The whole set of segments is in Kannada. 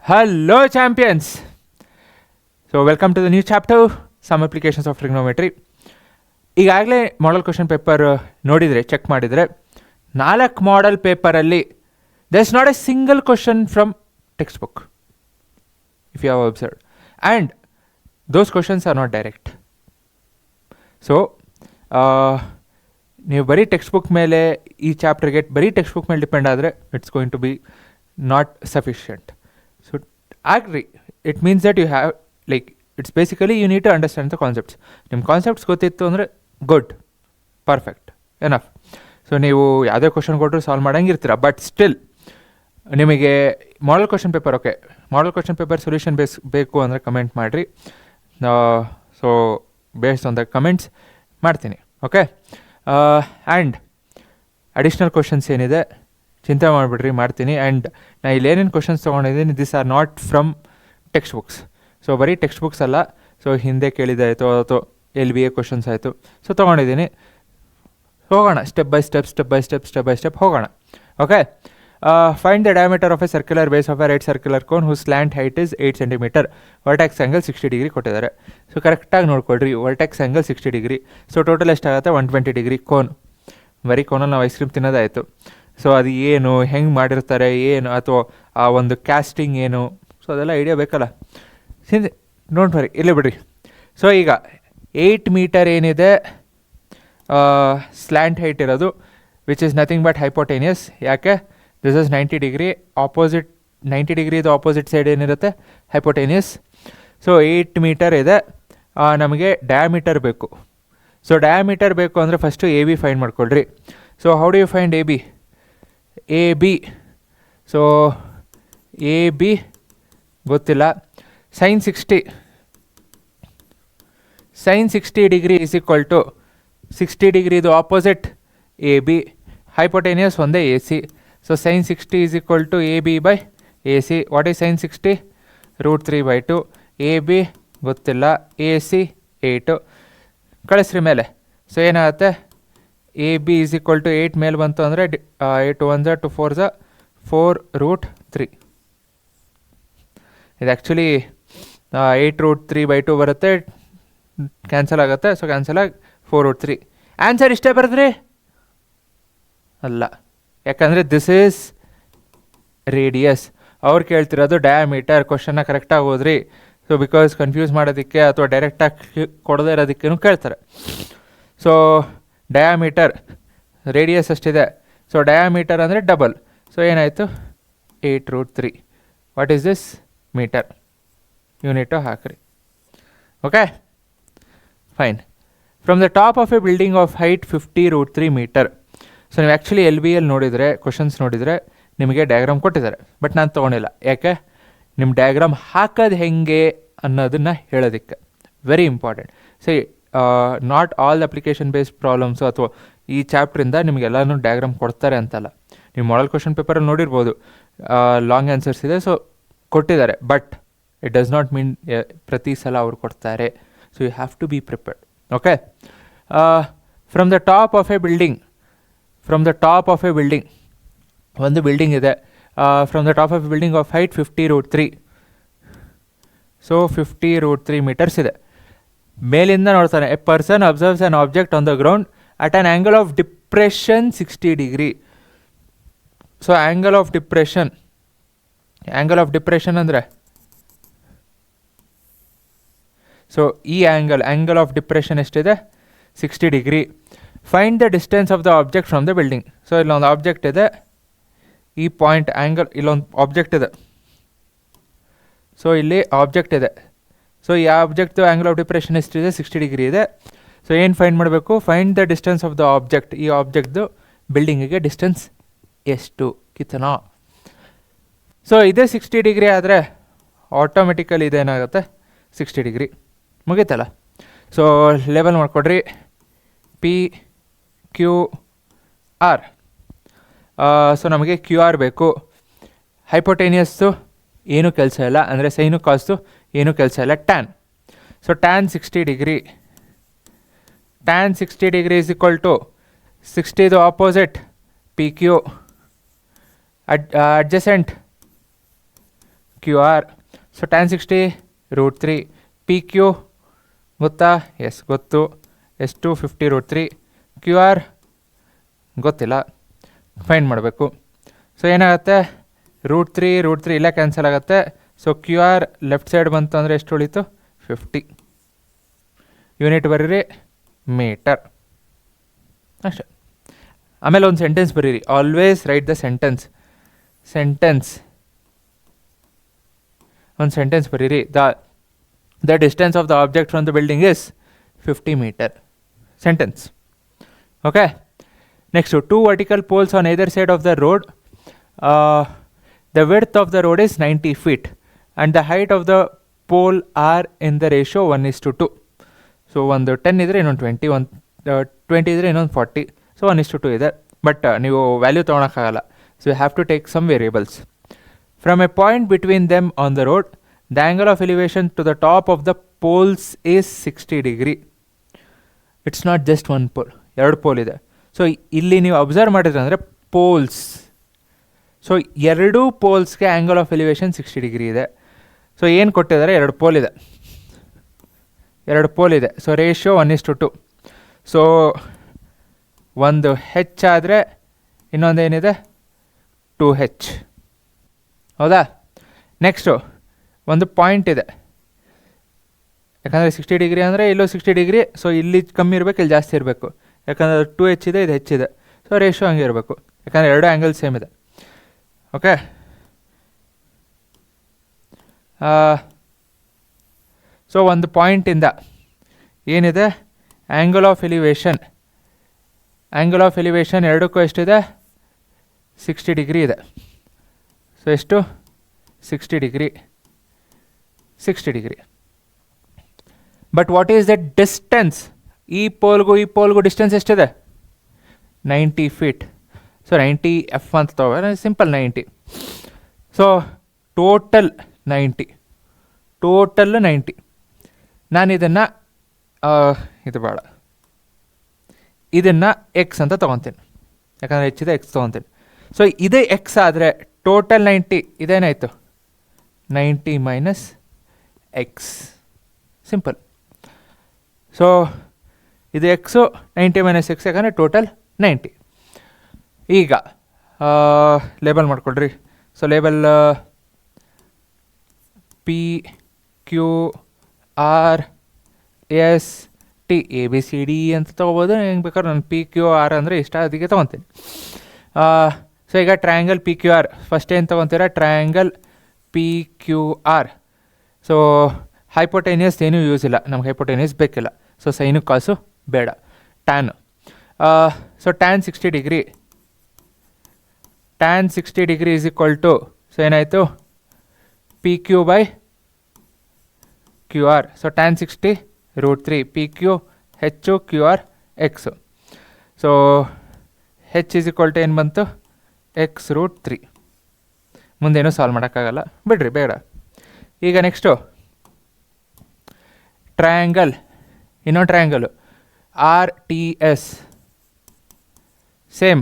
Hello champions! So welcome to the new chapter, some applications of trigonometry. ಈಗಾಗಲೇ ಮಾಡಲ್ ಕ್ವಶನ್ ಪೇಪರ್ ನೋಡಿದರೆ ಚೆಕ್ ಮಾಡಿದರೆ 4 ಮಾಡಲ್ ಪೇಪರಲ್ಲಿ there is not a single question from textbook if you have observed, and those questions are not direct. So ನೀವು ಬರೀ ಟೆಕ್ಸ್ಟ್ ಬುಕ್ ಮೇಲೆ ಈ ಚಾಪ್ಟರ್ಗೆ ಬರೀ ಟೆಕ್ಸ್ಟ್ ಬುಕ್ ಮೇಲೆ ಡಿಪೆಂಡ್ ಆದರೆ it's going to be not sufficient. So agree it means that you have like it's basically you need to understand the concepts. ನಿಮ್ಮ ಕಾನ್ಸೆಪ್ಟ್ಸ್ ಗೊತ್ತಿತ್ತು ಅಂದರೆ ಗುಡ್, ಪರ್ಫೆಕ್ಟ್, ಎನಫ್. ಸೊ ನೀವು ಯಾವುದೇ ಕ್ವಶನ್ ಕೊಟ್ಟರು ಸಾಲ್ವ್ ಮಾಡೋಂಗಿರ್ತೀರ, ಬಟ್ ಸ್ಟಿಲ್ ನಿಮಗೆ model question paper okay, model question paper solution ಬೇಕು ಅಂದರೆ ಕಮೆಂಟ್ ಮಾಡಿರಿ. So based on the comments ಮಾಡ್ತೀನಿ, ಓಕೆ. ಆ್ಯಂಡ್ ಅಡಿಷ್ನಲ್ ಕ್ವಶನ್ಸ್ ಏನಿದೆ ಚಿಂತೆ ಮಾಡಿಬಿಡ್ರಿ, ಮಾಡ್ತೀನಿ. ಆ್ಯಂಡ್ ನಾನು ಇಲ್ಲೇನೇನು ಕ್ವಶನ್ಸ್ ತೊಗೊಂಡಿದ್ದೀನಿ this are not from text books. So ಬರೀ ಟೆಕ್ಸ್ಟ್ ಬುಕ್ಸ್ ಅಲ್ಲ, ಸೊ ಹಿಂದೆ ಕೇಳಿದಾಯಿತು ಅಥವಾ LBA ಕ್ವಶನ್ಸ್ ಆಯಿತು, ಸೊ ತೊಗೊಂಡಿದ್ದೀನಿ. ಹೋಗೋಣ ಸ್ಟೆಪ್ ಬೈ ಸ್ಟೆಪ್ ಹೋಗೋಣ, okay. Find the diameter of a circular base of A right circular cone who slant height is 8 cm, vertex angle 60 degree ಕೊಟ್ಟಿದ್ದಾರೆ. ಸೊ ಕರೆಕ್ಟಾಗಿ ನೋಡ್ಕೊಳ್ರಿ, vertex angle 60 degree. So total ಎಷ್ಟಾಗುತ್ತೆ 120 ಡಿಗ್ರಿ ಕೋನ್. ಬರೀ ಕೋನಲ್ಲಿ ನಾವು ಐಸ್ ಕ್ರೀಮ್ ತಿನ್ನೋದಾಯಿತು. ಸೊ ಅದು ಏನು, ಹೆಂಗೆ ಮಾಡಿರ್ತಾರೆ ಏನು, ಅಥವಾ ಆ ಒಂದು ಕ್ಯಾಸ್ಟಿಂಗ್ ಏನು, ಸೊ ಅದೆಲ್ಲ ಐಡಿಯಾ ಬೇಕಲ್ಲ. ಡೋಂಟ್ ವರಿ, ಇಲ್ಲೇ ಬಿಡ್ರಿ. ಸೊ ಈಗ 8 ಮೀಟರ್ ಏನಿದೆ ಸ್ಲ್ಯಾಂಟ್ ಹೈಟ್ ಇರೋದು, which is nothing but hypotenuse. ಯಾಕೆ, ದಿಸ್ ಇಸ್ 90 ಡಿಗ್ರಿ, ಆಪೋಸಿಟ್ 90 ಡಿಗ್ರಿದು ಆಪೋಸಿಟ್ ಸೈಡ್ ಏನಿರುತ್ತೆ ಹೈಪೋಟೇನಿಯಸ್. ಸೊ 8 ಮೀಟರ್ ಇದೆ, ನಮಗೆ ಡಯಾಮೀಟರ್ ಬೇಕು. ಸೊ ಡಯಾಮೀಟರ್ ಬೇಕು ಅಂದರೆ ಫಸ್ಟು AB ಫೈಂಡ್ ಮಾಡ್ಕೊಳ್ರಿ. So how do you find AB? So AB ಗೊತ್ತಿಲ್ಲ. Sine 60 degree is equal to 60 ಡಿಗ್ರಿದು ಆಪೋಸಿಟ್ AB, ಹೈಪೋಟೇನಿಯಸ್ ಒಂದೇ AC. So sine 60 is equal to AB by AC. What is sine 60? √3/2. AB ಗೊತ್ತಿಲ್ಲ, AC 8. ಕಳಿಸ್ರಿ ಮೇಲೆ. ಸೊ ಏನಾಗುತ್ತೆ, AB ಈಸ್ ಈಕ್ವಲ್ ಟು 8 ಮೇಲೆ ಬಂತು ಅಂದರೆ 8 1 2 4 4√3. ಇದು ಆ್ಯಕ್ಚುಲಿ 8√3/2 ಬರುತ್ತೆ, ಕ್ಯಾನ್ಸಲ್ ಆಗುತ್ತೆ. ಸೊ ಕ್ಯಾನ್ಸಲ್ ಆಗಿ 4√3. ಆನ್ಸರ್ ಇಷ್ಟೇ ಬರೆದ್ರಿ ಅಲ್ಲ, ಯಾಕಂದರೆ ದಿಸ್ ಈಸ್ ರೇಡಿಯಸ್. ಅವ್ರು ಕೇಳ್ತಿರೋದು ಡಯಾಮೀಟರ್. ಕ್ವಶನ್ನ ಕರೆಕ್ಟಾಗಿ ಓದ್ರಿ. ಸೊ ಬಿಕಾಸ್ ಕನ್ಫ್ಯೂಸ್ ಮಾಡೋದಕ್ಕೆ ಅಥವಾ ಡೈರೆಕ್ಟಾಗಿ ಕೊಡದೇ ಇರೋದಕ್ಕೇನು ಕೇಳ್ತಾರೆ. ಸೊ ಡಯಾಮೀಟರ್, ರೇಡಿಯಸ್ ಅಷ್ಟಿದೆ. ಸೊ ಡಯಾಮೀಟರ್ ಅಂದರೆ ಡಬಲ್. ಸೊ ಏನಾಯಿತು 8√3. What is this? Metre. Unit ಹಾಕ್ರಿ, okay fine. From the top of a building of height 50√3 metre. So ನೀವು ಆ್ಯಕ್ಚುಲಿ LBL ನೋಡಿದರೆ, ಕ್ವಶನ್ಸ್ ನೋಡಿದರೆ ನಿಮಗೆ ಡಯಾಗ್ರಾಮ್ ಕೊಟ್ಟಿದ್ದಾರೆ, ಬಟ್ ನಾನು ತೊಗೊಂಡಿಲ್ಲ. ಯಾಕೆ, ನಿಮ್ಮ ಡಯಾಗ್ರಾಮ್ ಹಾಕೋದು ಹೆಂಗೆ ಅನ್ನೋದನ್ನು ಹೇಳೋದಕ್ಕೆ. Very important. So not all application based problems ಅಥವಾ ಈ ಚಾಪ್ಟ್ರಿಂದ ನಿಮಗೆಲ್ಲನೂ ಡಯಾಗ್ರಾಮ್ ಕೊಡ್ತಾರೆ ಅಂತಲ್ಲ. ನೀವು ಮಾಡಲ್ ಕ್ವಶನ್ ಪೇಪರಲ್ಲಿ ನೋಡಿರ್ಬೋದು ಲಾಂಗ್ ಆನ್ಸರ್ಸ್ ಇದೆ, ಸೊ ಕೊಟ್ಟಿದ್ದಾರೆ, but it does not mean ಪ್ರತಿ ಸಲ ಅವ್ರು ಕೊಡ್ತಾರೆ. So you have to be prepared, okay. From the top of a building, ಒಂದು ಬಿಲ್ಡಿಂಗ್ ಇದೆ. From the top of a building of height 50√3. So 50√3 metres ಇದೆ. ಮೇಲಿಂದ ನೋಡ್ತಾನೆ, a person observes an object on the ground at an angle of depression 60 degree. So angle of depression ಅಂದರೆ, ಸೊ ಈ ಆ್ಯಂಗಲ್ ಆಫ್ ಡಿಪ್ರೆಷನ್ ಎಷ್ಟಿದೆ 60 degree. Find the distance of the object from the building. So ಇಲ್ಲೊಂದು ಆಬ್ಜೆಕ್ಟ್ ಇದೆ, ಈ ಪಾಯಿಂಟ್ ಆ್ಯಂಗಲ್, ಇಲ್ಲೊಂದು ಆಬ್ಜೆಕ್ಟ್ ಇದೆ. ಸೊ ಇಲ್ಲಿ ಆಬ್ಜೆಕ್ಟ್ ಇದೆ. ಸೊ ಈ ಆಬ್ಜೆಕ್ಟ್ದು ಆ್ಯಂಗಲ್ ಆಫ್ ಡಿಪ್ರೆಷನ್ ಎಷ್ಟಿದೆ 60 ಡಿಗ್ರಿ ಇದೆ. ಸೊ ಏನು ಫೈಂಡ್ ಮಾಡಬೇಕು? Find the distance of the object. ಈ ಆಬ್ಜೆಕ್ಟ್ದು ಬಿಲ್ಡಿಂಗಿಗೆ ಡಿಸ್ಟೆನ್ಸ್ ಎಷ್ಟು ಕಿತನಾ. ಸೊ ಇದೇ 60 ಡಿಗ್ರಿ ಆದರೆ ಆಟೋಮೆಟಿಕಲಿ ಇದೇನಾಗುತ್ತೆ 60 ಡಿಗ್ರಿ. ಮುಗೀತಲ್ಲ. ಸೊ ಲೆವೆಲ್ ಮಾಡಿಕೊಡ್ರಿ, PQR. ಸೊ ನಮಗೆ QR ಬೇಕು. ಹೈಪೋಟೇನಿಯಸ್ಸು ಏನೂ ಕೆಲಸ ಇಲ್ಲ, ಅಂದರೆ ಸೈನು ಕಾಸ್ತು ಏನೂ ಕೆಲಸ ಇಲ್ಲ. Tan. So tan 60 degree. Tan 60 degree is equal to 60ದು opposite PQ. adjacent Q R. So tan 60 √3 P Q ಗೊತ್ತಾ? ಎಸ್ ಗೊತ್ತು. ಎಷ್ಟು 50 √3. ಕ್ಯೂ ಆರ್ ಗೊತ್ತಿಲ್ಲ, ಫೈಂಡ್ ಮಾಡಬೇಕು. ಸೊ ಏನಾಗುತ್ತೆ, √3 ಇಲ್ಲೇ ಕ್ಯಾನ್ಸಲ್ ಆಗುತ್ತೆ. So Q R left side ಬಂತು ಅಂದರೆ ಎಷ್ಟು ಉಳೀತು? 50. ಯೂನಿಟ್ ಬರೀರಿ ಮೀಟರ್ ಅಷ್ಟೆ. ಆಮೇಲೆ ಒಂದು ಸೆಂಟೆನ್ಸ್ ಬರೀರಿ. Always write the sentence. ಒಂದು ಸೆಂಟೆನ್ಸ್ ಬರೀರಿ. The distance of the object from the building is 50 metre. Sentence. Okay. Next 2 vertical poles on either side of the road. The width of the road is 90 feet and the height of the pole are in the ratio 1:2. So ಒಂದು 10 ಇದ್ದರೆ ಇನ್ನೊಂದು 20, ಒಂದು 20 ಇದ್ದರೆ ಇನ್ನೊಂದು 40. ಸೊ 1:2 ಇದೆ. ಬಟ್ ನೀವು ವ್ಯಾಲ್ಯೂ ತೊಗೊಳಕ್ಕಾಗಲ್ಲ. So you have to take some variables. From a point between them on the road, the angle of elevation to the top of the poles is 60 degree. It's not just one pole, 2 pole ಇದೆ. ಸೊ ಇಲ್ಲಿ ನೀವು ಅಬ್ಸರ್ವ್ ಮಾಡಿದ್ರೆ ಅಂದರೆ ಪೋಲ್ಸ್, ಸೊ 2 ಪೋಲ್ಸ್ಗೆ ಆ್ಯಂಗಲ್ ಆಫ್ ಎಲಿವೇಶನ್ 60 ಡಿಗ್ರಿ ಇದೆ. ಸೊ ಏನು ಕೊಟ್ಟಿದ್ದಾರೆ? 2 ಪೋಲ್ ಇದೆ. So ratio 1:2. ಸೊ ಒಂದು ಹೆಚ್ಚಾದರೆ ಇನ್ನೊಂದೇನಿದೆ? 2h. ಹೌದಾ? ನೆಕ್ಸ್ಟು ಒಂದು ಪಾಯಿಂಟ್ ಇದೆ. ಯಾಕಂದರೆ 60 ಡಿಗ್ರಿ ಅಂದರೆ ಇಲ್ಲೂ 60 ಡಿಗ್ರಿ. ಸೊ ಇಲ್ಲಿ ಕಮ್ಮಿ ಇರಬೇಕು, ಇಲ್ಲಿ ಜಾಸ್ತಿ ಇರಬೇಕು. ಯಾಕಂದರೆ 2h ಇದೆ, ಇದು ಹೆಚ್ಚಿದೆ. ಸೊ ರೇಷಿಯೋ ಹಂಗೆ ಇರಬೇಕು, ಯಾಕಂದರೆ 2 ಆ್ಯಂಗಲ್ ಸೇಮ್ ಇದೆ. ಓಕೆ. ಸೊ ಒಂದು ಪಾಯಿಂಟಿಂದ ಏನಿದೆ? ಆ್ಯಂಗಲ್ ಆಫ್ ಎಲಿವೇಶನ್ ಎರಡಕ್ಕೂ ಎಷ್ಟಿದೆ? 60 ಡಿಗ್ರಿ ಇದೆ. ಸೊ ಎಷ್ಟು? 60 degree. But what is the distance? ಈ ಪೋಲ್ಗೂ ಡಿಸ್ಟೆನ್ಸ್ ಎಷ್ಟಿದೆ? 90 ಫೀಟ್. ಸೊ 90 ಎಫ್ ಅಂತ ತಗೋ, ಸಿಂಪಲ್ 90. So total 90. ನಾನು ಇದನ್ನು ಎಕ್ಸ್ ಅಂತ ತೊಗೊತೀನಿ, ಯಾಕಂದರೆ ಹೆಚ್ಚಿದೆ ಎಕ್ಸ್ ತೊಗೊತೀನಿ. ಸೊ ಇದೇ ಎಕ್ಸ್ ಆದರೆ ಟೋಟಲ್ 90 ಇದೇನಾಯಿತು? 90 ಮೈನಸ್ ಎಕ್ಸ್. ಸಿಂಪಲ್. ಸೊ ಇದು ಎಕ್ಸು, 90 ಮೈನಸ್ ಎಕ್ಸ್, ಯಾಕಂದರೆ ಟೋಟಲ್ 90. ಈಗ ಲೇಬಲ್ ಮಾಡ್ಕೊಳ್ರಿ. So label P Q R S T ABCD ಅಂತ ತೊಗೋಬೋದು. ಹೆಂಗೆ ಬೇಕಾದ್ರೆ ನಾನು ಪಿ ಕ್ಯೂ ಆರ್ ಅಂದರೆ ಇಷ್ಟ, ಅದಕ್ಕೆ ತೊಗೊತೀನಿ. ಸೊ ಈಗ triangle P Q R first ಏನು ತೊಗೊತೀರಾ? Triangle P Q R. So hypotenuse ಏನೂ ಯೂಸ್ ಇಲ್ಲ, ನಮ್ಗೆ ಹೈಪೋಟೇನಿಯಸ್ ಬೇಕಿಲ್ಲ. ಸೊ ಸೈನು ಕಾಸು ಬೇಡ. Tan. So tan 60 degree. Tan 60 degree is equal to, so ಏನಾಯಿತು? P Q by Q R. So tan 60 √3 P Q h Q R x. So h is equal to ಏನು ಬಂತು? ಎಕ್ಸ್ √3. ಮುಂದೇನೂ ಸಾಲ್ವ್ ಮಾಡೋಕ್ಕಾಗಲ್ಲ, ಬಿಡ್ರಿ ಬೇಡ. ಈಗ ನೆಕ್ಸ್ಟು ಟ್ರಯಾಂಗಲ್, ಇನ್ನೊಂದು triangle RTS. Same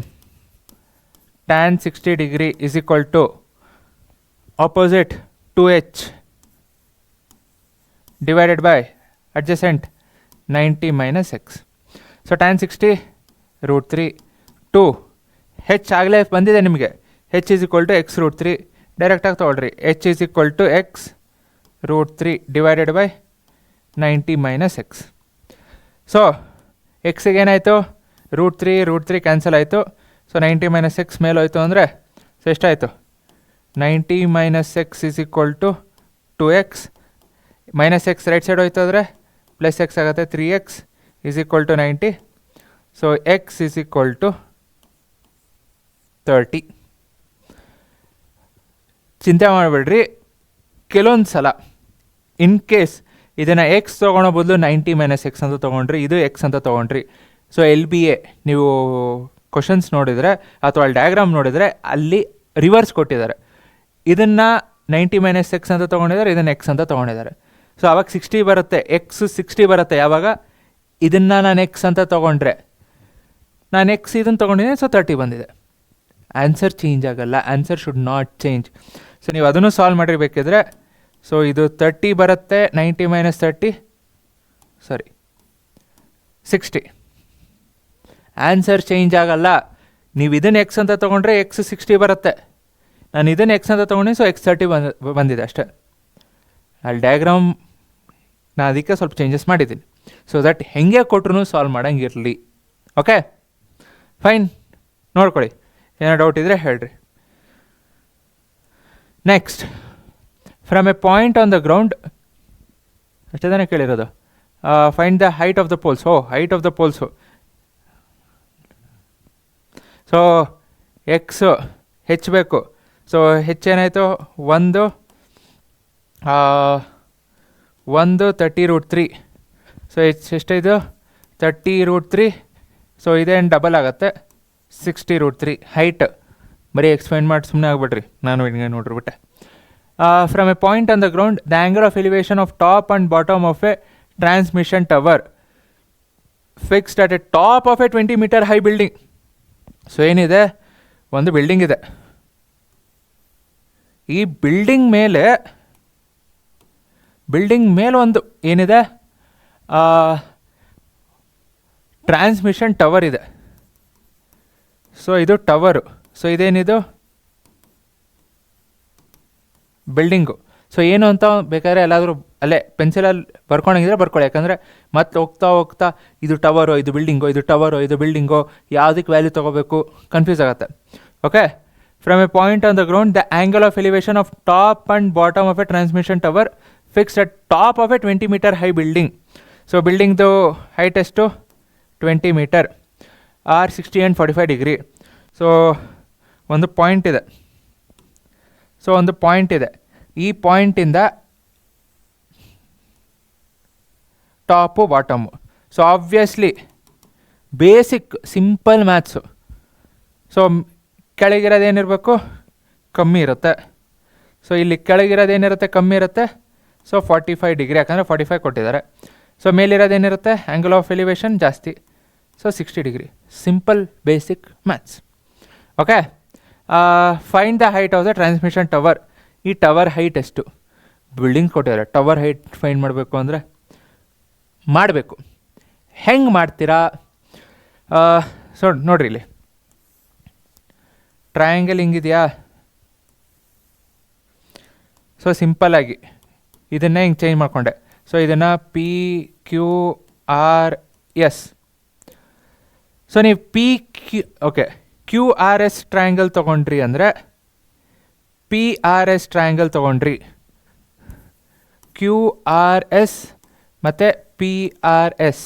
tan 60 degree is equal to opposite 2h divided by adjacent 90 minus x. So tan 60 √3 2 H ಆಗಲೇ ಬಂದಿದೆ ನಿಮಗೆ. H is equal to X √3. ಡೈರೆಕ್ಟಾಗಿ ತೊಗೊಳ್ರಿ. H is equal to X √3 divided by 90 minus X. So ಎಕ್ಸಿಗೆ ಏನಾಯಿತು? √3 ಕ್ಯಾನ್ಸಲ್ ಆಯಿತು. ಸೊ 90 ಮೈನಸ್ ಎಕ್ಸ್ ಮೇಲೆ ಹೋಯ್ತು ಅಂದರೆ ಸೊ ಎಷ್ಟಾಯಿತು? 90 minus x is equal to 2x. Minus x right side ಹೋಯ್ತು ಅಂದರೆ ಪ್ಲಸ್ ಎಕ್ಸ್ ಆಗುತ್ತೆ. 3x is equal to 90. So x is equal to 30. ಚಿಂತೆ ಮಾಡಬೇಡ್ರಿ. ಕೆಲವೊಂದು ಸಲ ಇನ್ ಕೇಸ್ ಇದನ್ನು ಎಕ್ಸ್ ತೊಗೊಳೋ ಬದಲು 90 ಮೈನಸ್ ಎಕ್ಸ್ ಅಂತ ತೊಗೊಂಡ್ರಿ, ಇದು ಎಕ್ಸ್ ಅಂತ ತೊಗೊಂಡ್ರಿ. ಸೊ LBA ನೀವು ಕ್ವಶನ್ಸ್ ನೋಡಿದರೆ ಅಥವಾ ಅಲ್ಲಿ ಡಯಾಗ್ರಾಮ್ ನೋಡಿದರೆ ಅಲ್ಲಿ ರಿವರ್ಸ್ ಕೊಟ್ಟಿದ್ದಾರೆ. ಇದನ್ನು 90 ಮೈನಸ್ ಎಕ್ಸ್ ಅಂತ ತೊಗೊಂಡಿದ್ದಾರೆ, ಇದನ್ನು ಎಕ್ಸ್ ಅಂತ ತೊಗೊಂಡಿದ್ದಾರೆ. ಸೊ ಆವಾಗ 60 ಬರುತ್ತೆ, ಎಕ್ಸ್ 60 ಬರುತ್ತೆ. ಯಾವಾಗ ಇದನ್ನು ನಾನು ಎಕ್ಸ್ ಅಂತ ತೊಗೊಂಡ್ರೆ, ನಾನು ಎಕ್ಸ್ ಇದನ್ನು ತೊಗೊಂಡಿದ್ದೀನಿ, ಸೊ 30 ಬಂದಿದೆ. ಆನ್ಸರ್ ಚೇಂಜ್ ಆಗಲ್ಲ. Answer should not change. So ನೀವು ಅದನ್ನು ಸಾಲ್ವ್ ಮಾಡಿರ್ಬೇಕಿದ್ರೆ ಸೊ ಇದು 30 ಬರುತ್ತೆ, 90 ಮೈನಸ್ 30 ಸಾರಿ 60. ಆನ್ಸರ್ ಚೇಂಜ್ ಆಗಲ್ಲ. ನೀವು ಇದನ್ನು ಎಕ್ಸ್ ಅಂತ ತೊಗೊಂಡ್ರೆ ಎಕ್ಸ್ 60 ಬರುತ್ತೆ. ನಾನು ಇದನ್ನು ಎಕ್ಸ್ ಅಂತ ತೊಗೊಂಡು ಸೊ ಎಕ್ಸ್ 30 ಬಂದಿದೆ ಅಷ್ಟೇ. ಅಲ್ಲಿ ಡಯಾಗ್ರಾಮ್ ನಾನು ಅದಕ್ಕೆ ಸ್ವಲ್ಪ ಚೇಂಜಸ್ ಮಾಡಿದ್ದೀನಿ ಸೊ ದಟ್ ಹೆಂಗೆ ಕೊಟ್ಟರು ಸಾಲ್ವ್ ಮಾಡೋಂಗಿರಲಿ. ಓಕೆ ಫೈನ್, ನೋಡ್ಕೊಳ್ಳಿ. ಏನೋ ಡೌಟ್ ಇದ್ದರೆ ಹೇಳ್ರಿ. Next, from a point on the ground, ಅಷ್ಟೇ ತಾನೇ ಕೇಳಿರೋದು. Find the height of the poles. Height of the poles. So x ಹೆಚ್ಚಬೇಕು. ಸೊ ಹೆಚ್ಚೇನಾಯಿತು, ಒಂದು 30√3. ಸೊ ಎಷ್ಟಾಯಿತು 30√3. ಸೊ ಇದೇನು ಡಬಲ್ ಆಗುತ್ತೆ 60√3 ಹೈಟ್. ಬರೀ ಎಕ್ಸ್ಪ್ಲೈನ್ ಮಾಡಿ ಸುಮ್ಮನೆ ಆಗ್ಬಿಟ್ರಿ, ನಾನು ಹಿಂಗೆ ನೋಡಿರ್ಬಿಟ್ಟೆ. From a point on the ground the angle of elevation of top and bottom of a transmission tower fixed at a top of a 20 meter high building. So ಏನಿದೆ, ಒಂದು ಬಿಲ್ಡಿಂಗ್ ಇದೆ. ಈ ಬಿಲ್ಡಿಂಗ್ ಮೇಲೆ ಒಂದು ಏನಿದೆ, ಟ್ರಾನ್ಸ್ಮಿಷನ್ ಟವರ್ ಇದೆ. ಸೊ ಇದು ಟವರು. ಸೊ ಇದೇನಿದು ಬಿಲ್ಡಿಂಗು. ಸೊ ಏನು ಅಂತ ಬೇಕಾದ್ರೆ ಎಲ್ಲಾದರೂ ಅಲ್ಲೇ ಪೆನ್ಸಿಲಲ್ಲಿ ಬರ್ಕೊಂಡಂಗಿದ್ರೆ ಬರ್ಕೊಳ್ಳಿ. ಯಾಕಂದರೆ ಮತ್ತೆ ಹೋಗ್ತಾ ಹೋಗ್ತಾ ಇದು ಟವರೋ ಇದು ಬಿಲ್ಡಿಂಗೋ, ಇದು ಟವರೋ ಇದು ಬಿಲ್ಡಿಂಗೋ, ಯಾವುದಕ್ಕೆ ವ್ಯಾಲ್ಯೂ ತೊಗೋಬೇಕು ಕನ್ಫ್ಯೂಸ್ ಆಗುತ್ತೆ. Okay, from a point on the ground the angle of elevation of top and bottom of a transmission tower fixed at top of a 20 meter high building. So ಬಿಲ್ಡಿಂಗ್ದು ಹೈಟ್ ಎಷ್ಟು 20 meter, are 60 and 45 degree. So ಒಂದು ಪಾಯಿಂಟ್ ಇದೆ. ಈ ಪಾಯಿಂಟಿಂದ top bottom. So obviously basic simple maths. So ಕೆಳಗಿರೋದೇನಿರಬೇಕು, ಕಮ್ಮಿ ಇರುತ್ತೆ. ಸೊ ಇಲ್ಲಿ ಕೆಳಗಿರೋದೇನಿರುತ್ತೆ, ಕಮ್ಮಿ ಇರುತ್ತೆ. ಸೊ 45 ಡಿಗ್ರಿ, ಯಾಕಂದರೆ 45 ಕೊಟ್ಟಿದ್ದಾರೆ. ಸೊ ಮೇಲಿರೋದೇನಿರುತ್ತೆ, ಆ್ಯಂಗಲ್ ಆಫ್ ಎಲಿವೇಶನ್ ಜಾಸ್ತಿ. So 60 degree. Simple basic maths. Okay, find the height of the transmission tower. ಈ ಟವರ್ ಹೈಟ್ ಎಷ್ಟು, ಬಿಲ್ಡಿಂಗ್ ಕೊಟ್ಟಿದ್ದಾರೆ. ಟವರ್ ಹೈಟ್ ಫೈಂಡ್ ಮಾಡಬೇಕು ಅಂದರೆ ಮಾಡಬೇಕು. ಹೆಂಗೆ ಮಾಡ್ತೀರಾ? ಸೊ ನೋಡ್ರಿ, ಇಲ್ಲಿ ಟ್ರಯಾಂಗಲ್ ಹಿಂಗಿದೆಯಾ. ಸೊ ಸಿಂಪಲ್ಲಾಗಿ ಇದನ್ನೇ ಹಿಂಗೆ ಚೇಂಜ್ ಮಾಡಿಕೊಂಡೆ. ಸೊ ಇದನ್ನು PQRS. ಸೊ ನೀವು QRS ಟ್ರಯಾಂಗಲ್ ತೊಗೊಂಡ್ರಿ ಅಂದರೆ PRS ಟ್ರಯಾಂಗಲ್ ತೊಗೊಂಡ್ರಿ. QRS ಮತ್ತು PRS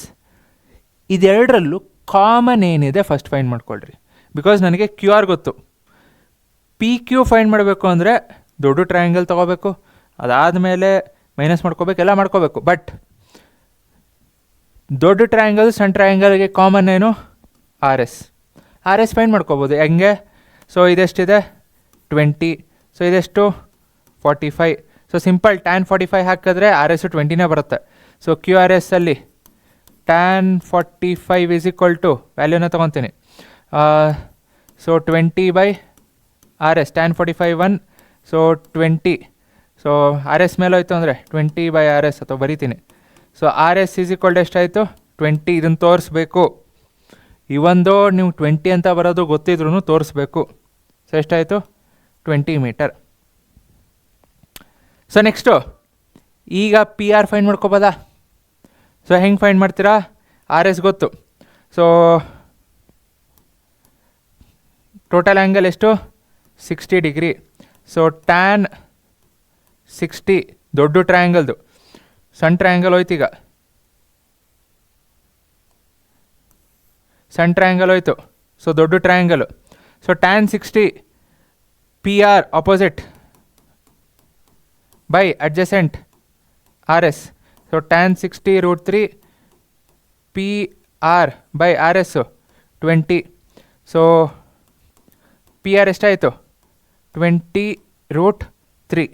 ಇದೆರಡರಲ್ಲೂ ಕಾಮನ್ ಏನಿದೆ ಫಸ್ಟ್ ಫೈಂಡ್ ಮಾಡ್ಕೊಳ್ರಿ. ಬಿಕಾಸ್ ನನಗೆ QR ಗೊತ್ತು. PQ ಫೈಂಡ್ ಮಾಡಬೇಕು ಅಂದರೆ ದೊಡ್ಡ ಟ್ರಯಾಂಗಲ್ ತೊಗೋಬೇಕು, ಅದಾದಮೇಲೆ ಮೈನಸ್ ಮಾಡ್ಕೋಬೇಕು, ಎಲ್ಲ ಮಾಡ್ಕೋಬೇಕು. ಬಟ್ ದೊಡ್ಡ ಟ್ರಯಾಂಗಲ್ ಸಣ್ಣ ಟ್ರಯಾಂಗಲ್ಗೆ ಕಾಮನ್ ಏನು, RS ಫೈಂಡ್ ಮಾಡ್ಕೋಬೋದು. ಹೆಂಗೆ? ಸೊ ಇದೆಷ್ಟಿದೆ 20. ಸೊ ಇದೆಷ್ಟು 45. ಸೊ ಸಿಂಪಲ್ tan 45 ಹಾಕಿದ್ರೆ RS 20ನೇ ಬರುತ್ತೆ. ಸೊ QRS ಅಲ್ಲಿ tan 45 ಈಸ್ ಈಕ್ವಲ್ ಟು ವ್ಯಾಲ್ಯೂನ ತೊಗೊತೀನಿ. So 20/RS, tan 45 1. So 20. So RS ಮೇಲೆ ಹೋಯ್ತು ಅಂದರೆ 20/RS ಅಥವಾ ಬರಿತೀನಿ. So RS is equal to ಎಷ್ಟಾಯಿತು 20. ಇದನ್ನು ತೋರಿಸ್ಬೇಕು. ಇವೊಂದು ನೀವು 20 ಅಂತ ಬರೋದು ಗೊತ್ತಿದ್ರೂ ತೋರಿಸ್ಬೇಕು. ಸೊ ಎಷ್ಟಾಯಿತು 20 ಮೀಟರ್. ಸೊ ನೆಕ್ಸ್ಟು ಈಗ PR ಫೈಂಡ್ ಮಾಡ್ಕೋಬೋದಾ? ಸೊ ಹೆಂಗೆ ಫೈಂಡ್ ಮಾಡ್ತೀರಾ? RS ಗೊತ್ತು. ಸೊ ಟೋಟಲ್ ಆ್ಯಂಗಲ್ ಎಷ್ಟು 60 ಡಿಗ್ರಿ. ಸೊ tan 60 ದೊಡ್ಡ ಟ್ರಯಾಂಗಲ್ದು. ಸಣ್ಣ ಟ್ರಯಾಂಗಲ್ ಹೋಯ್ತು. ಈಗ ಸಣ್ಣ ಟ್ರಯಾಂಗಲ್ ಹೋಯ್ತು. ಸೊ ದೊಡ್ಡ triangle. So tan 60 PR opposite by adjacent RS. So tan 60√3 PR by RS 20. So PR ಎಷ್ಟಾಯಿತು 20√3.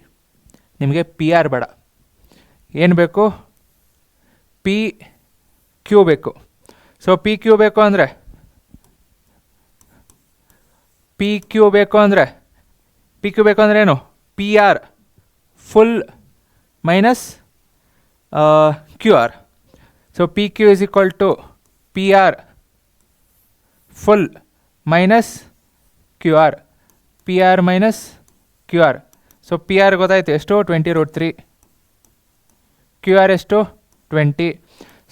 ನಿಮಗೆ PR ಬೇಡ, ಏನು ಬೇಕು PQ ಬೇಕು. ಸೊ PQ ಬೇಕು ಅಂದರೆ PQ ಬೇಕು ಅಂದರೆ ಏನು P R full minus Q R. So P Q is equal to P R full minus Q R, P R minus Q R. So P R ಗೊತ್ತಾಯ್ತು ಎಷ್ಟು, 20√3. ಕ್ಯೂ ಆರ್ ಎಷ್ಟು, 20.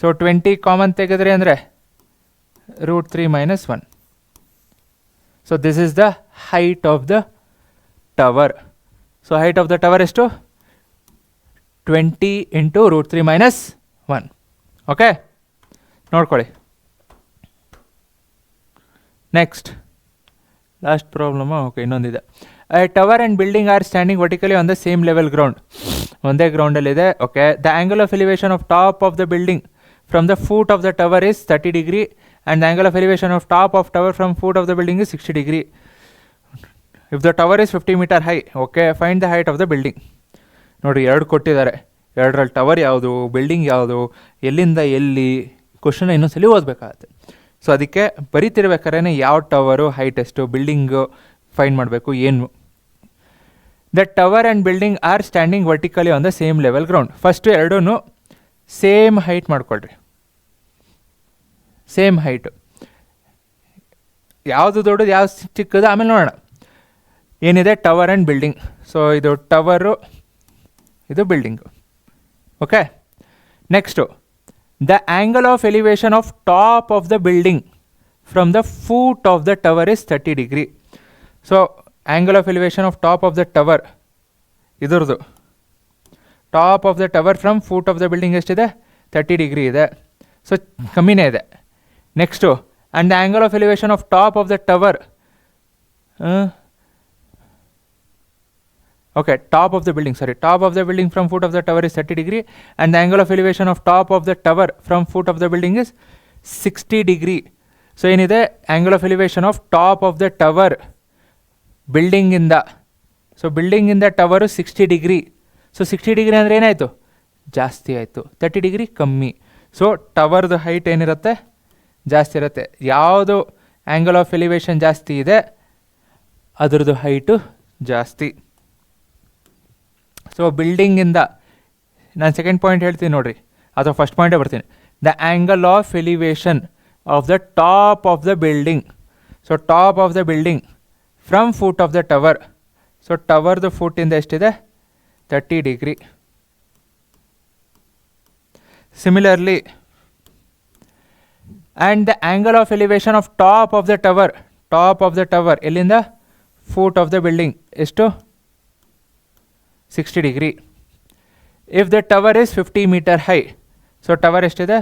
ಸೊ 20 ಕಾಮನ್ ತೆಗೆದ್ರೆ ಅಂದರೆ √3 - 1. So this is the height of the tower. So height of the tower ಎಷ್ಟು, 20 × √3 - 1. ಓಕೆ, ನೋಡ್ಕೊಳ್ಳಿ. Next last problem. ಓಕೆ, ಇನ್ನೊಂದಿದೆ. Tower and building are standing vertically on the same level ground. ಒಂದೇ ಗ್ರೌಂಡಲ್ಲಿದೆ. Okay, the angle of elevation of top of the building from the foot of the tower is 30 degree and the angle of elevation of top of tower from foot of the building is 60 degree. If the tower is 50 meter high, okay, find the height of the building. ನೋಡಿ, ಎರಡು ಕೊಟ್ಟಿದ್ದಾರೆ. ಎರಡರಲ್ಲಿ ಟವರ್ ಯಾವುದು, ಬಿಲ್ಡಿಂಗ್ ಯಾವುದು, ಎಲ್ಲಿಂದ ಎಲ್ಲಿ, ಕ್ವಶನ್ ಇನ್ನೊಂದ್ಸಲಿ ಓದಬೇಕಾಗತ್ತೆ. ಸೊ ಅದಕ್ಕೆ ಬರೀತಿರ್ಬೇಕಾದ್ರೆ ಯಾವ ಟವರು ಹೈಟ್ ಎಷ್ಟು, ಬಿಲ್ಡಿಂಗು ಫೈಂಡ್ ಮಾಡಬೇಕು ಏನು. The tower and building are standing vertically on the same level ground. First ಎರಡೂ ಸೇಮ್ ಹೈಟ್ ಮಾಡ್ಕೊಳ್ರಿ. Same height. ಯಾವುದು ದೊಡ್ಡದು ಯಾವ್ದು ಚಿಕ್ಕದು ಆಮೇಲೆ ನೋಡೋಣ. ಏನಿದೆ, ಟವರ್ ಆ್ಯಂಡ್ ಬಿಲ್ಡಿಂಗ್. ಸೊ ಇದು ಟವರು, ಇದು building. Okay, next the angle of elevation of top of the building from the foot of the tower is 30 degree. So angle of elevation of top of the tower, ಇದ್ರದ್ದು top of the tower from foot of the building ಎಷ್ಟಿದೆ, 30 degree ಇದೆ. ಸೊ ಕಮ್ಮಿನೇ ಇದೆ. Next and the angle of elevation of top of the tower, okay, top of the building, sorry, top of the building from foot of the tower is 30 degree and the angle of elevation of top of the tower from foot of the building is 60 degree. So ಏನಿದೆ, angle of elevation of top of the tower ಬಿಲ್ಡಿಂಗಿಂದ, ಸೊ ಬಿಲ್ಡಿಂಗಿಂದ ಟವರು 60 degree. ಸೊ 60 degree ಅಂದರೆ ಏನಾಯಿತು, ಜಾಸ್ತಿ ಆಯಿತು. 30 degree ಕಮ್ಮಿ. ಸೊ ಟವರ್ದು ಹೈಟ್ ಏನಿರುತ್ತೆ, ಜಾಸ್ತಿ ಇರುತ್ತೆ. ಯಾವುದು ಆ್ಯಂಗಲ್ ಆಫ್ ಎಲಿವೇಶನ್ ಜಾಸ್ತಿ ಇದೆ ಅದರದ್ದು ಹೈಟು ಜಾಸ್ತಿ. ಸೊ ಬಿಲ್ಡಿಂಗಿಂದ, ನಾನು ಸೆಕೆಂಡ್ ಪಾಯಿಂಟ್ ಹೇಳ್ತೀನಿ ನೋಡಿರಿ, ಅಥವಾ ಫಸ್ಟ್ ಪಾಯಿಂಟೇ ಬರ್ತೀನಿ. The angle of elevation of the top of the building. So top of the building from foot of the tower. So ಟವರ್ದು ಫೂಟಿಂದ ಎಷ್ಟಿದೆ, 30 degree. Similarly, and the angle of elevation of top of the tower, top of the tower ಎಲ್ಲಿಂದ, ಫೂಟ್ ಆಫ್ ದ ಬಿಲ್ಡಿಂಗ್ ಎಷ್ಟು, 60 degree. If the tower is 50 meter high, so tower ಎಷ್ಟಿದೆ,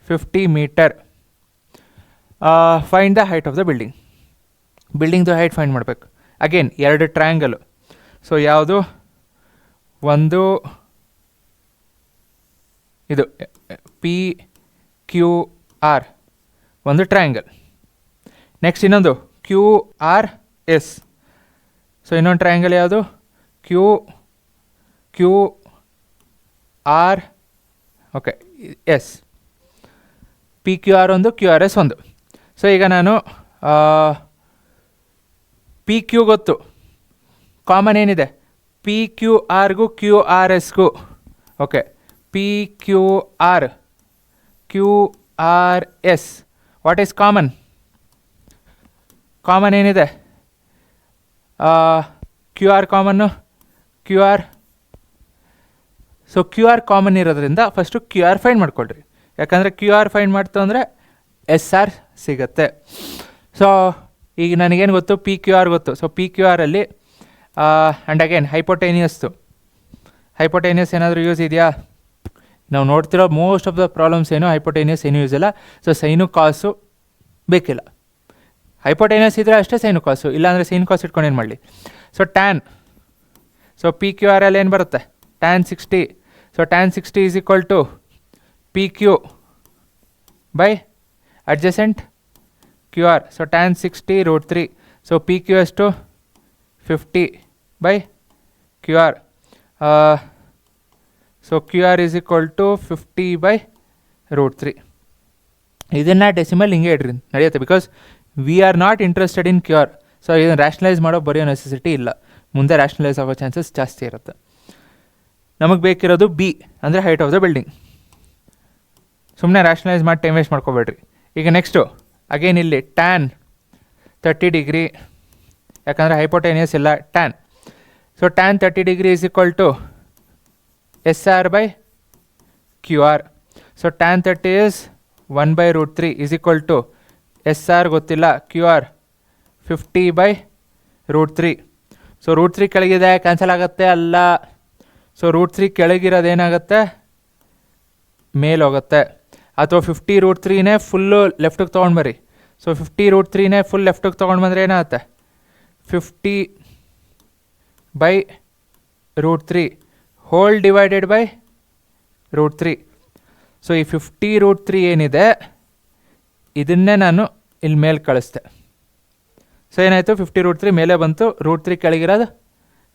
50 meter. Find the height of the building. ಬಿಲ್ಡಿಂಗ್ದು ಹೈಟ್ ಫೈಂಡ್ ಮಾಡಬೇಕು. ಅಗೇನ್ ಎರಡು ಟ್ರಯಾಂಗಲು. ಸೊ ಯಾವುದು, ಒಂದು ಇದು ಪಿ ಕ್ಯೂ ಆರ್, ಒಂದು ಟ್ರಯಾಂಗಲ್. ನೆಕ್ಸ್ಟ್ ಇನ್ನೊಂದು ಕ್ಯೂ ಆರ್ ಎಸ್. ಸೊ ಇನ್ನೊಂದು ಟ್ರಯಾಂಗಲ್ ಯಾವುದು, Q R, okay, S. P Q R ಒಂದು, ಕ್ಯೂ ಆರ್ ಎಸ್ ಒಂದು. ಸೊ ಈಗ ನಾನು ಪಿ ಕ್ಯೂ ಗೊತ್ತು, ಕಾಮನ್ ಏನಿದೆ, ಪಿ ಕ್ಯೂ ಆರ್ಗೂ ಕ್ಯೂ ಆರ್ ಎಸ್ಗೂ. Okay, P Q R, Q R S, what is common? Common ಏನಿದೆ, Q R common, Q R. So Q R common ಇರೋದ್ರಿಂದ ಫಸ್ಟು ಕ್ಯೂ ಆರ್ ಫೈಂಡ್ ಮಾಡ್ಕೊಳ್ರಿ. ಯಾಕಂದರೆ ಕ್ಯೂ ಆರ್ ಫೈಂಡ್ ಮಾಡ್ತು ಅಂದರೆ ಎಸ್ ಆರ್ ಸಿಗುತ್ತೆ. ಸೊ ಈಗ ನನಗೇನು ಗೊತ್ತು, ಪಿ ಕ್ಯೂ ಆರ್ ಗೊತ್ತು. ಸೊ ಪಿ ಕ್ಯೂ ಆರಲ್ಲಿ ಆ್ಯಂಡ್ ಅಗೇನ್ ಹೈಪೋಟೇನಿಯಸ್ದು, ಹೈಪೋಟೇನಿಯಸ್ ಏನಾದರೂ ಯೂಸ್ ಇದೆಯಾ? ನಾವು ನೋಡ್ತಿರೋ ಮೋಸ್ಟ್ ಆಫ್ ದ ಪ್ರಾಬ್ಲಮ್ಸ್ ಏನು ಹೈಪೋಟೇನಿಯಸ್ ಏನೂ ಯೂಸ್ ಇಲ್ಲ. ಸೊ ಸೈನು ಕಾಸು ಬೇಕಿಲ್ಲ. ಹೈಪೋಟೇನಿಯಸ್ ಇದ್ದರೆ ಅಷ್ಟೇ ಸೈನು ಕಾಸು, ಇಲ್ಲಾಂದರೆ ಸೈನು ಕಾಸು ಇಟ್ಕೊಂಡು ಏನು ಮಾಡಲಿ. So tan, so P Q R ಅಲ್ಲಿ ಏನು ಬರುತ್ತೆ, tan 60. So tan 60 is equal to P Q by adjacent Q R. So tan 60 √3. So P Q ಎಷ್ಟು, 50 by Q R. So Q R is equal to 50 by √3. ಇದನ್ನು ಡೆಸಿಮಲ್ ಹಿಂಗೆ ಇಡ್ರಿ ನಡೆಯುತ್ತೆ. Because we are not interested in Q R. So ಇದನ್ನು ರ್ಯಾಷನಲೈಸ್ ಮಾಡೋ ಬರೆಯೋ ನೆಸೆಸಿಟಿ ಇಲ್ಲ. ಮುಂದೆ ರ್ಯಾಷನಲೈಸ್ ಆಗೋ ಚಾನ್ಸಸ್ ಜಾಸ್ತಿ ಇರುತ್ತೆ. ನಮಗೆ ಬೇಕಿರೋದು ಬಿ ಅಂದರೆ ಹೈಟ್ ಆಫ್ ದ ಬಿಲ್ಡಿಂಗ್. ಸುಮ್ಮನೆ ರ್ಯಾಷನಲೈಸ್ ಮಾಡಿ ಟೈಮ್ ವೇಸ್ಟ್ ಮಾಡ್ಕೋಬೇಡ್ರಿ. ಈಗ ನೆಕ್ಸ್ಟು ಅಗೇನ್ ಇಲ್ಲಿ ಟ್ಯಾನ್ 30 ಡಿಗ್ರಿ, ಯಾಕಂದರೆ ಹೈಪೋಟೇನಿಯಸ್ ಇಲ್ಲ tan. So tan 30 degree is equal to SR/QR. So tan 30 is 1/√3 is equal to SR ಗೊತ್ತಿಲ್ಲ, QR 50/√3. ಸೊ √3 ಕೆಳಗಿದೆ, ಕ್ಯಾನ್ಸಲ್ ಆಗುತ್ತೆ ಅಲ್ಲ. ಸೊ √3 ಕೆಳಗಿರೋದೇನಾಗುತ್ತೆ, ಮೇಲೆ ಹೋಗುತ್ತೆ. ಅಥವಾ 50√3ನೇ ಫುಲ್ಲು ಲೆಫ್ಟಿಗೆ ತೊಗೊಂಡು ಬರ್ರಿ. ಸೊ 50√3ನೇ ಫುಲ್ ಲೆಫ್ಟಿಗೆ ತೊಗೊಂಡು ಬಂದರೆ ಏನಾಗುತ್ತೆ, 50/√3 ಹೋಲ್ ಡಿವೈಡೆಡ್ ಬೈ √3. ಸೊ ಈ 50√3 ಏನಿದೆ ಇದನ್ನೇ ನಾನು ಇಲ್ಲಿ ಮೇಲೆ ಕಳಿಸ್ದೆ. ಸೊ ಏನಾಯಿತು, 50√3 ಮೇಲೆ ಬಂತು, √3 ಕೆಳಗಿರೋದು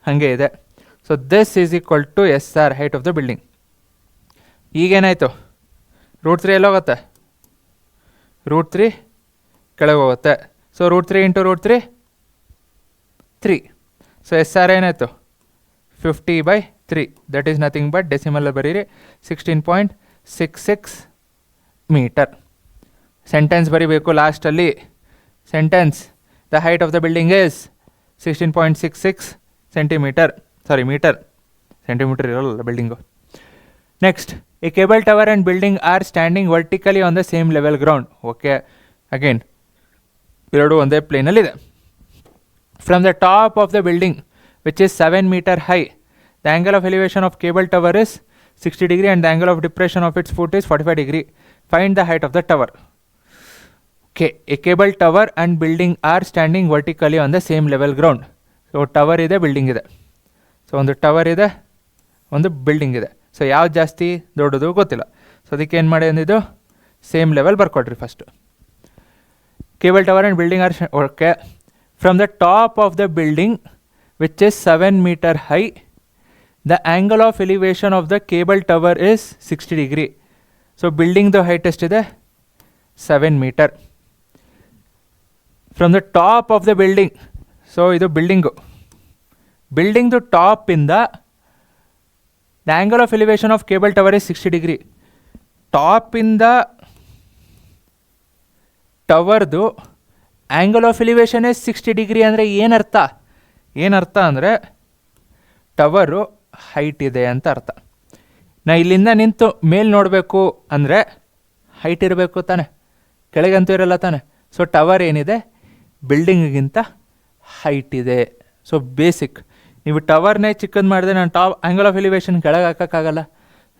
ಹಾಗೆ ಇದೆ. So this is equal to SR height of the building. ಈಗೇನಾಯಿತು, √3 ಎಲ್ಲೋಗುತ್ತೆ, √3 ಕೆಳಗೆ ಹೋಗುತ್ತೆ. So √3 into √3 3. ಸೊ SR ಏನಾಯಿತು 50/3. That is nothing but decimal ಬರೀರಿ 16.66 ಮೀಟರ್. ಸೆಂಟೆನ್ಸ್ ಬರೀಬೇಕು ಲಾಸ್ಟಲ್ಲಿ. Sentence the height of the building is 16.66 centimeter, sorry meter, centimeter ಇರೋಲ್ಲ building. Next, a cable tower and building are standing vertically on the same level ground. Okay, again ಎರಡು ಒಂದೇ ಪ್ಲೇನಲ್ಲಿದೆ. From the top of the building which is 7 meter high, the angle of elevation of cable tower is 60 degree and the angle of depression of its foot is 45 degree. Find the height of the tower. Okay, a cable tower and building are standing vertically on the same level ground. So tower ಇದೆ, ಬಿಲ್ಡಿಂಗ್ ಇದೆ. ಸೊ ಒಂದು ಟವರ್ ಇದೆ, ಒಂದು ಬಿಲ್ಡಿಂಗ್ ಇದೆ. ಸೊ ಯಾವ್ದು ಜಾಸ್ತಿ ದೊಡ್ಡದು ಗೊತ್ತಿಲ್ಲ. ಸೊ ಅದಕ್ಕೆ ಏನು ಮಾಡಿ ಅಂದಿದ್ದು, ಸೇಮ್ ಲೆವೆಲ್ ಬರ್ಕೊಡ್ರಿ first. Cable tower and building are okay. From the top of the building which is 7 meter high, the angle of elevation of the cable tower is 60 degree. So building the height ಎಷ್ಟಿದೆ, 7 meter. From the top of the building, so ಇದು ಬಿಲ್ಡಿಂಗ್ದು ಟಾಪಿಂದ the angle of elevation of cable tower is 60 degree. ಟಾಪಿಂದ ಟವರ್ದು angle of elevation is 60 degree ಅಂದರೆ ಏನರ್ಥ ಅಂದರೆ ಟವರು ಹೈಟ್ ಇದೆ ಅಂತ ಅರ್ಥ. ನಾ ಇಲ್ಲಿಂದ ನಿಂತು ಮೇಲೆ ನೋಡಬೇಕು ಅಂದರೆ ಹೈಟ್ ಇರಬೇಕು ತಾನೆ, ಕೆಳಗಂತೂ ಇರಲ್ಲ ತಾನೆ. ಸೊ ಟವರ್ ಏನಿದೆ, ಬಿಲ್ಡಿಂಗಿಗಿಂತ ಹೈಟ್ ಇದೆ. ಸೊ ಬೇಸಿಕ್, ನೀವು ಟವರ್ನೇ ಚಿಕ್ಕದು ಮಾಡಿದ್ರೆ ನಾನು ಟಾಪ್ ಆ್ಯಂಗಲ್ ಆಫ್ ಎಲಿವೇಶನ್ ಕೆಳಗೆ ಹಾಕೋಕ್ಕಾಗಲ್ಲ.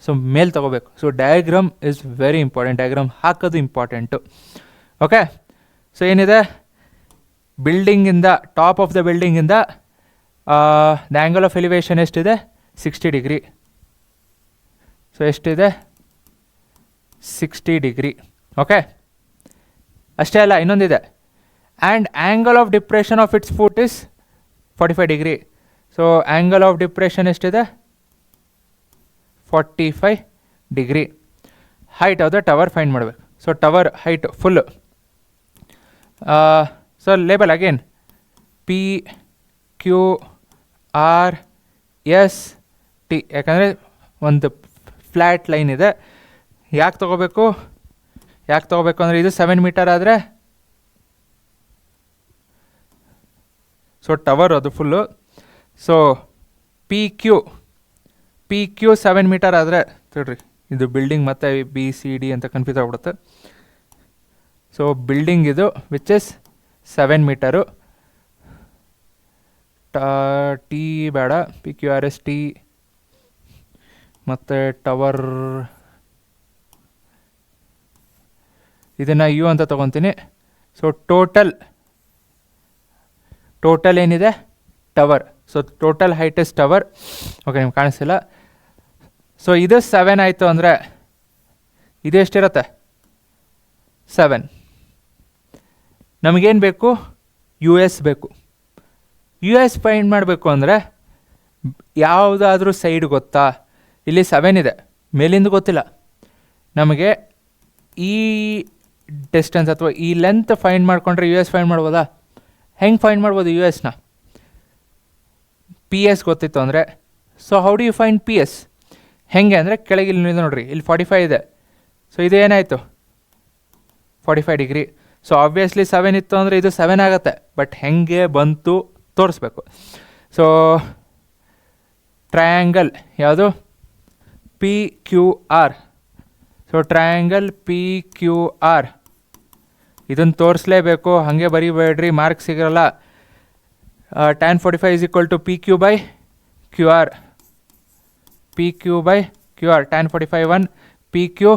ಸೊ ಮೇಲೆ ತೊಗೋಬೇಕು. So diagram is very important, diagram ಹಾಕೋದು ಇಂಪಾರ್ಟೆಂಟು. ಓಕೆ, ಸೊ ಏನಿದೆ, ಬಿಲ್ಡಿಂಗಿಂದ ಟಾಪ್ ಆಫ್ ದ ಬಿಲ್ಡಿಂಗಿಂದ ದ ಆ್ಯಂಗಲ್ ಆಫ್ ಎಲಿವೇಶನ್ ಎಷ್ಟಿದೆ, 60 degree. ಸೊ ಎಷ್ಟಿದೆ, 60 degree. ಓಕೆ, ಅಷ್ಟೇ ಅಲ್ಲ, ಇನ್ನೊಂದಿದೆ, and angle of depression of its foot is 45 degree. So angle of depression ಎಷ್ಟಿದೆ, 45 degree. Height of the tower find ಮಾಡಬೇಕು. So tower height full. So label again PQRST, ಯಾಕಂದರೆ ಒಂದು ಫ್ಲ್ಯಾಟ್ ಲೈನ್ ಇದೆ. ಯಾಕೆ ತೊಗೋಬೇಕು ಅಂದರೆ ಇದು 7 meter ಆದರೆ, ಸೊ ಟವರ್ ಅದು ಫುಲ್ಲು. ಸೊ PQ 7 meter ಆದರೆ ನೋಡ್ರಿ, ಇದು ಬಿಲ್ಡಿಂಗ್ ಮತ್ತು BCD ಅಂತ ಕನ್ಫ್ಯೂಸ್ ಆಗ್ಬಿಡುತ್ತೆ. ಸೊ ಬಿಲ್ಡಿಂಗ್ ಇದು ವಿಚ್ ಇಸ್ 7 meter. ಟಿ ಬೇಡ, PQRST ಮತ್ತು ಟವರ್ ಇದನ್ನು ಯು ಅಂತ ತೊಗೊತೀನಿ. ಸೊ ಟೋಟಲ್ ಏನಿದೆ, tower. So total height is tower. Okay, ನಿಮ್ಗೆ ಕಾಣಿಸ್ತಿಲ್ಲ. ಸೊ ಇದು 7 ಆಯಿತು ಅಂದರೆ ಇದು ಎಷ್ಟಿರುತ್ತೆ, 7. ನಮಗೇನು ಬೇಕು, US ಬೇಕು. US ಫೈಂಡ್ ಮಾಡಬೇಕು ಅಂದರೆ ಯಾವುದಾದ್ರೂ ಸೈಡ್ ಗೊತ್ತಾ, ಇಲ್ಲಿ 7 ಇದೆ, ಮೇಲಿಂದ ಗೊತ್ತಿಲ್ಲ ನಮಗೆ. ಈ ಡಿಸ್ಟೆನ್ಸ್ ಅಥವಾ ಈ ಲೆಂತ್ ಫೈಂಡ್ ಮಾಡಿಕೊಂಡ್ರೆ US ಫೈಂಡ್ ಮಾಡ್ಬೋದಾ? ಹೆಂಗೆ ಫೈಂಡ್ ಮಾಡ್ಬೋದು US ನ? ಪಿ ಎಸ್ ಗೊತ್ತಿತ್ತು ಅಂದರೆ, so how do you find P S? ಹೇಗೆ ಅಂದರೆ ಕೆಳಗೆ ಇಲ್ಲಿ ನೋಡಿರಿ, ಇಲ್ಲಿ 45 ಇದೆ. ಸೊ ಇದು ಏನಾಯಿತು 45 ಡಿಗ್ರಿ. ಸೊ ಆಬ್ವಿಯಸ್ಲಿ 7 ಇತ್ತು ಅಂದರೆ ಇದು 7 ಆಗುತ್ತೆ. ಬಟ್ ಹೇಗೆ ಬಂತು ತೋರಿಸ್ಬೇಕು. ಸೊ ಟ್ರಯಾಂಗಲ್ ಯಾವುದು? P Q R. So triangle P Q R ಇದನ್ನು ತೋರಿಸ್ಲೇಬೇಕು, ಹಾಗೆ ಬರೀಬೇಡ್ರಿ, ಮಾರ್ಕ್ ಸಿಗಲ್ಲ. tan 45 is equal to P Q by Q R. P Q by Q R. tan 45 1, P Q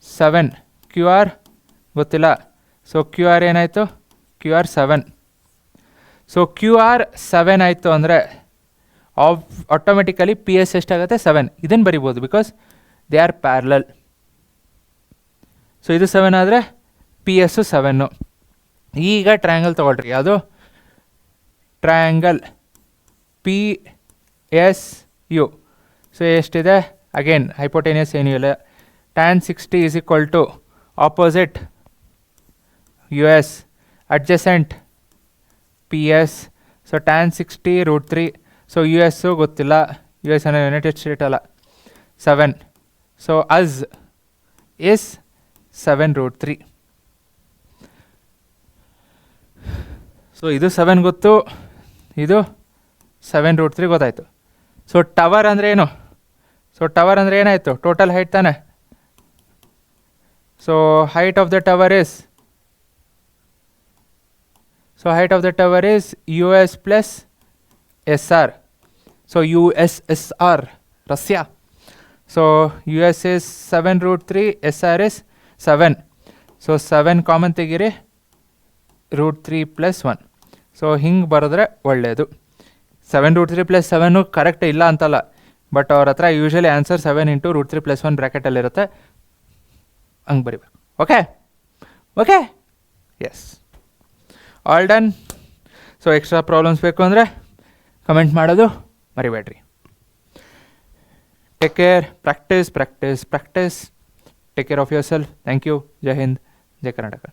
7, Q R ಗೊತ್ತಿಲ್ಲ. ಸೊ ಕ್ಯೂ ಆರ್ ಏನಾಯಿತು? Q R 7. So Q R 7 ಆಯಿತು ಅಂದರೆ ಆಟೋಮೆಟಿಕಲಿ ಪಿ ಎಸ್ ಎಷ್ಟಾಗುತ್ತೆ? 7. ಇದನ್ನು ಬರಿಬೋದು because they are parallel. So ಇದು 7 ಆದರೆ ಪಿ ಎಸ್ಸು 7. ಈಗ ಟ್ರಯಾಂಗಲ್ ತೊಗೊಳ್ರಿ, ಯಾವುದು? Triangle P S U. So ಎಷ್ಟಿದೆ? ಅಗೇನ್ ಹೈಪೋಟೇನಿಯಸ್ ಏನೂ ಇಲ್ಲ. tan 60 is equal to opposite U S, adjacent P S. So tan 60 √3. ಸೊ ಯು ಎಸ್ಸು ಗೊತ್ತಿಲ್ಲ, ಯು ಎಸ್ ಅನ್ನೋ ಯುನೈಟೆಡ್ ಸ್ಟೇಟ್ ಅಲ್ಲ. 7. So us is 7 √3. ಸೊ ಇದು 7 ಗೊತ್ತು, ಇದು 7 √3 ಗೊತ್ತಾಯಿತು. ಸೊ ಟವರ್ ಅಂದರೆ ಏನು? ಸೊ ಟವರ್ ಅಂದರೆ ಏನಾಯಿತು? ಟೋಟಲ್ ಹೈಟ್ ತಾನೆ. So height of the tower is, so height of the tower is U S plus S R. So U S S R Russia. So U S is 7 √3, S R is 7. So 7 common ತೆಗೀರಿ, √3 + 1. ಸೊ ಹಿಂಗೆ ಬರೆದ್ರೆ ಒಳ್ಳೆಯದು. 7 √3 + 7 ಕರೆಕ್ಟ್ ಇಲ್ಲ ಅಂತಲ್ಲ, ಬಟ್ ಅವ್ರ ಹತ್ರ ಯೂಶ್ವಲಿ ಆನ್ಸರ್ 7 × √3 + 1 ಬ್ರ್ಯಾಕೆಟಲ್ಲಿರುತ್ತೆ, ಹಂಗೆ ಬರಿಬೇಕು. Okay okay, yes, all done. So extra problems ಬೇಕು ಅಂದರೆ ಕಮೆಂಟ್ ಮಾಡೋದು ಮರಿಬೇಡ್ರಿ. Take care, practice practice practice. Take care of yourself. Thank you. ಜೈ ಹಿಂದ್, ಜೈ ಕರ್ನಾಟಕ.